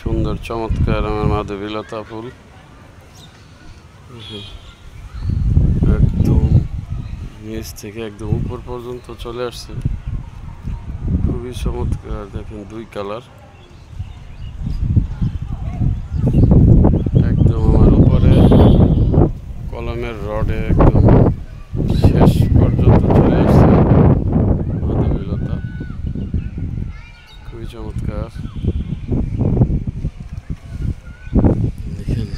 সুন্দর চমৎকার আমার মাধবীলতা ফুল, একদম নিচ থেকে একদম উপর পর্যন্ত চলে আসছে। খুবই চমৎকার, দেখেন দুই কালার, একদম আমার উপরে কলমের রডে একদম শেষ পর্যন্ত চলে আসছে মাধবীলতা। খুবই চমৎকার, দেখেন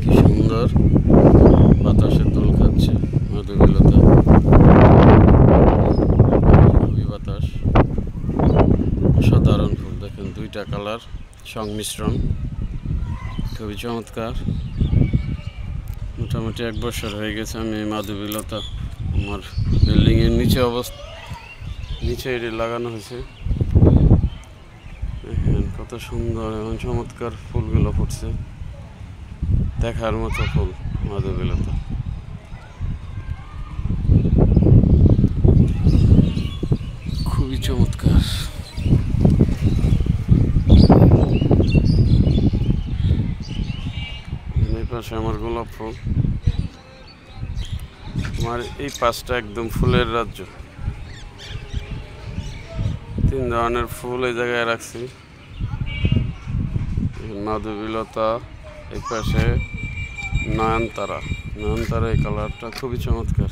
কি সুন্দর বাতাসে দোল খাচ্ছে মাধবীলতা। খুবই বাতাস, অসাধারণ ফুল, দেখেন দুইটা কালার সংমিশ্রণ, খুবই চমৎকার। মোটামুটি 1 বছর হয়ে গেছে আমি মাধবীলতা আমার বিল্ডিংয়ের নিচে এটি লাগানো হয়েছে। দেখেন কত সুন্দর এবং চমৎকার ফুলগুলো ফুটছে, দেখার মতো ফুল মাধবীলতা। খুবই চমৎকার। এই পাশে আমার গোলাপ ফুল, আমার এই পাশটা একদম ফুলের রাজ্য। 3 ধরনের ফুল এই জায়গায় রাখছি, মাধবীলতা, এই পাশে নয়নতারা। নয়নতারা এই কালারটা খুবই চমৎকার,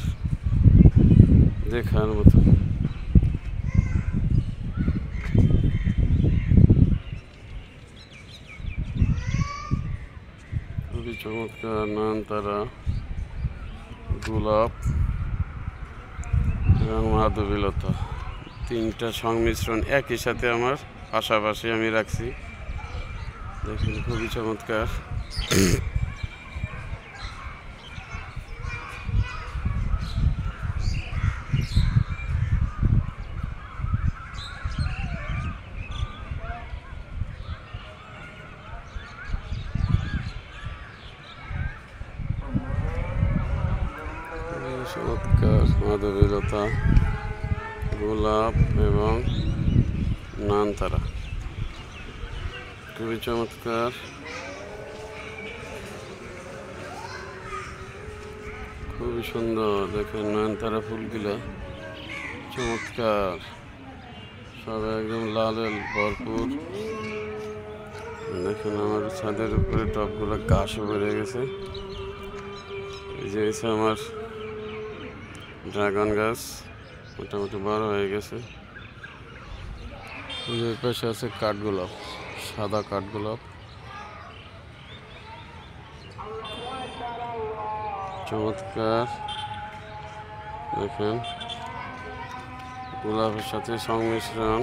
দেখার মতো। খুবই চমৎকার নয়নতারা, গোলাপ এবং মাধবীলতা, 3টা সংমিশ্রণ একই সাথে আমার পাশাপাশি আমি রাখছি। দেখেন খুবই চমৎকার। চমৎকার মাধবীলতা, গোলাপ এবং নয়নতারা, খুবই চমৎকার। খুবই সুন্দর, দেখেন নয়নতারা ফুলগুলা চমৎকার, সব একদম লাল ভরপুর। দেখেন আমার ছাদের উপরে টবগুলো ঘাসও বেড়ে গেছে। এই যে হচ্ছে আমার ড্রাগন গাছ, মোটামুটি বড় হয়ে গেছে। ওই পাশে আছে কাঠগোলাপ, সাদা কাঠগোলাপ, চমৎকার। দেখেন গোলাপের সাথে সংমিশ্রণ।